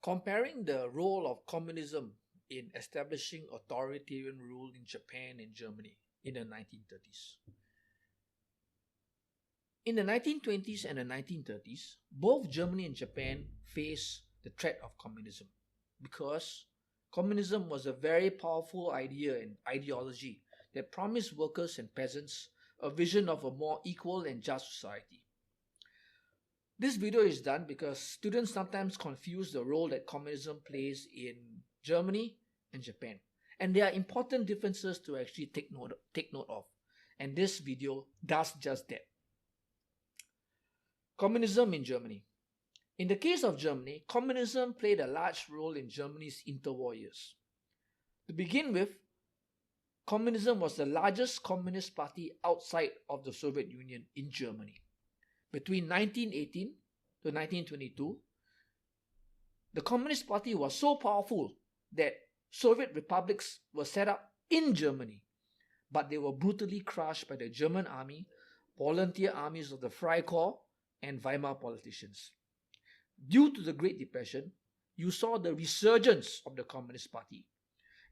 Comparing the role of communism in establishing authoritarian rule in Japan and Germany in the 1930s. In the 1920s and the 1930s, both Germany and Japan faced the threat of communism because communism was a very powerful idea and ideology that promised workers and peasants a vision of a more equal and just society. This video is done because students sometimes confuse the role that communism plays in Germany and Japan. And there are important differences to actually take note of. And this video does just that. Communism in Germany. In the case of Germany, communism played a large role in Germany's interwar years. To begin with, communism was the largest communist party outside of the Soviet Union in Germany. Between 1918 to 1922, the Communist Party was so powerful that Soviet republics were set up in Germany, but they were brutally crushed by the German army, volunteer armies of the Freikorps, and Weimar politicians. Due to the Great Depression, you saw the resurgence of the Communist Party,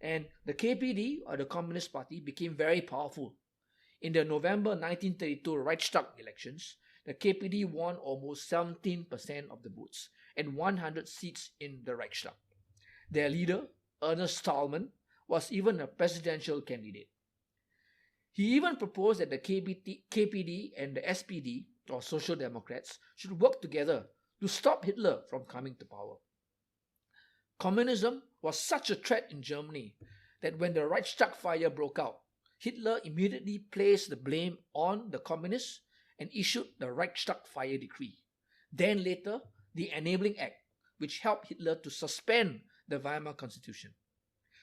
and the KPD, or the Communist Party, became very powerful. In the November 1932 Reichstag elections, the KPD won almost 17% of the votes and 100 seats in the Reichstag. Their leader, Ernst Thälmann, was even a presidential candidate. He even proposed that the KPD and the SPD, or Social Democrats, should work together to stop Hitler from coming to power. Communism was such a threat in Germany that when the Reichstag fire broke out, Hitler immediately placed the blame on the communists and issued the Reichstag fire decree. Then later, the Enabling Act, which helped Hitler to suspend the Weimar Constitution.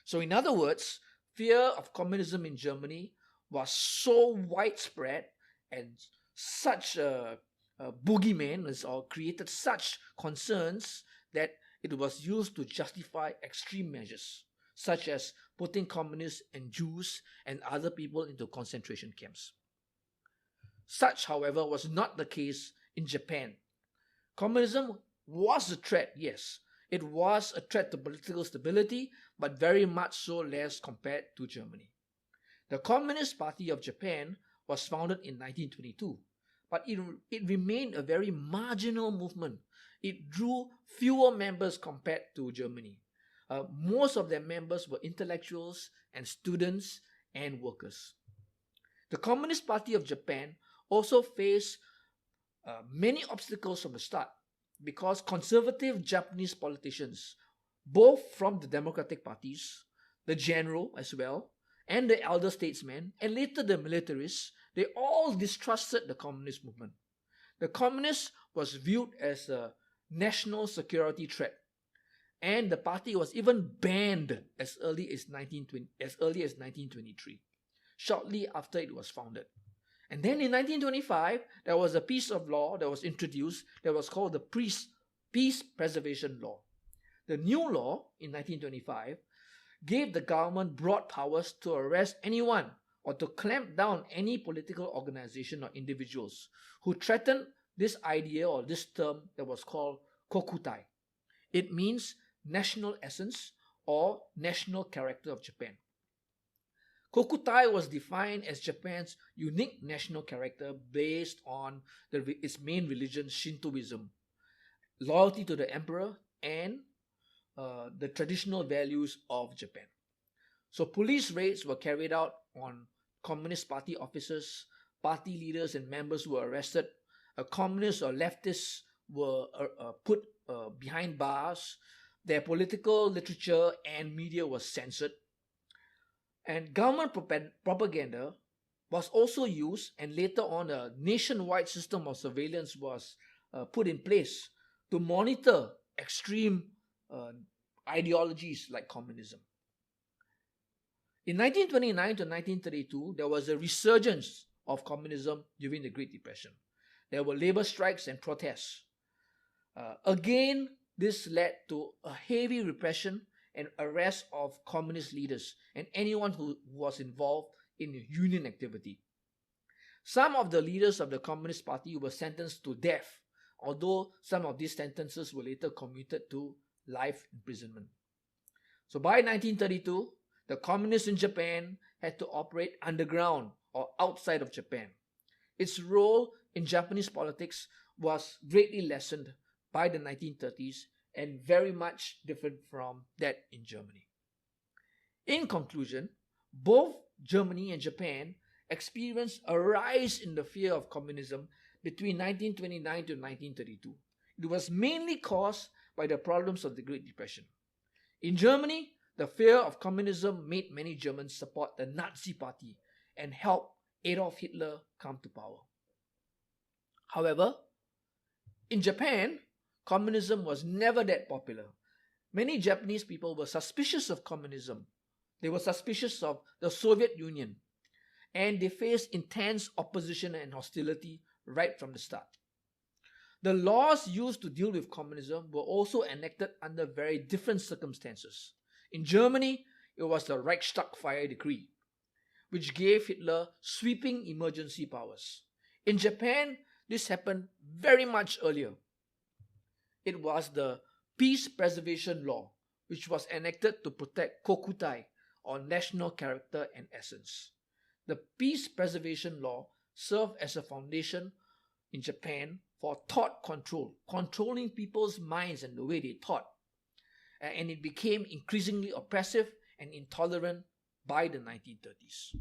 So in other words, fear of communism in Germany was so widespread and such a boogeyman, or created such concerns that it was used to justify extreme measures, such as putting communists and Jews and other people into concentration camps. Such, however, was not the case in Japan. Communism was a threat, yes. It was a threat to political stability, but very much so less compared to Germany. The Communist Party of Japan was founded in 1922, but it remained a very marginal movement. It drew fewer members compared to Germany. Most of their members were intellectuals and students and workers. The Communist Party of Japan also faced many obstacles from the start because conservative Japanese politicians, both from the democratic parties, the general as well, and the elder statesmen, and later the militarists, they all distrusted the communist movement. The communists was viewed as a national security threat, and the party was even banned as early as 1923, shortly after it was founded. And then in 1925, there was a piece of law that was introduced that was called the Peace Preservation Law. The new law in 1925 gave the government broad powers to arrest anyone or to clamp down any political organization or individuals who threatened this idea or this term that was called kokutai. It means national essence or national character of Japan. Kokutai was defined as Japan's unique national character based on its main religion, Shintoism, loyalty to the emperor, and the traditional values of Japan. So police raids were carried out on Communist Party officers, party leaders and members were arrested. Communists or leftists were put behind bars. Their political literature and media was censored. And government propaganda was also used, and later on a nationwide system of surveillance was put in place to monitor extreme ideologies like communism. In 1929 to 1932, there was a resurgence of communism during the Great Depression. There were labor strikes and protests. Again, this led to a heavy repression and arrest of communist leaders and anyone who was involved in union activity. Some of the leaders of the Communist Party were sentenced to death, although some of these sentences were later commuted to life imprisonment. So by 1932, the communists in Japan had to operate underground or outside of Japan. Its role in Japanese politics was greatly lessened by the 1930s and very much different from that in Germany. In conclusion, both Germany and Japan experienced a rise in the fear of communism between 1929 to 1932. It was mainly caused by the problems of the Great Depression. In Germany, the fear of communism made many Germans support the Nazi Party and help Adolf Hitler come to power. However, in Japan, communism was never that popular. Many Japanese people were suspicious of communism. They were suspicious of the Soviet Union, and they faced intense opposition and hostility right from the start. The laws used to deal with communism were also enacted under very different circumstances. In Germany, it was the Reichstag Fire Decree, which gave Hitler sweeping emergency powers. In Japan, this happened very much earlier. It was the Peace Preservation Law, which was enacted to protect kokutai, or national character and essence. The Peace Preservation Law served as a foundation in Japan for thought control, controlling people's minds and the way they thought. And it became increasingly oppressive and intolerant by the 1930s.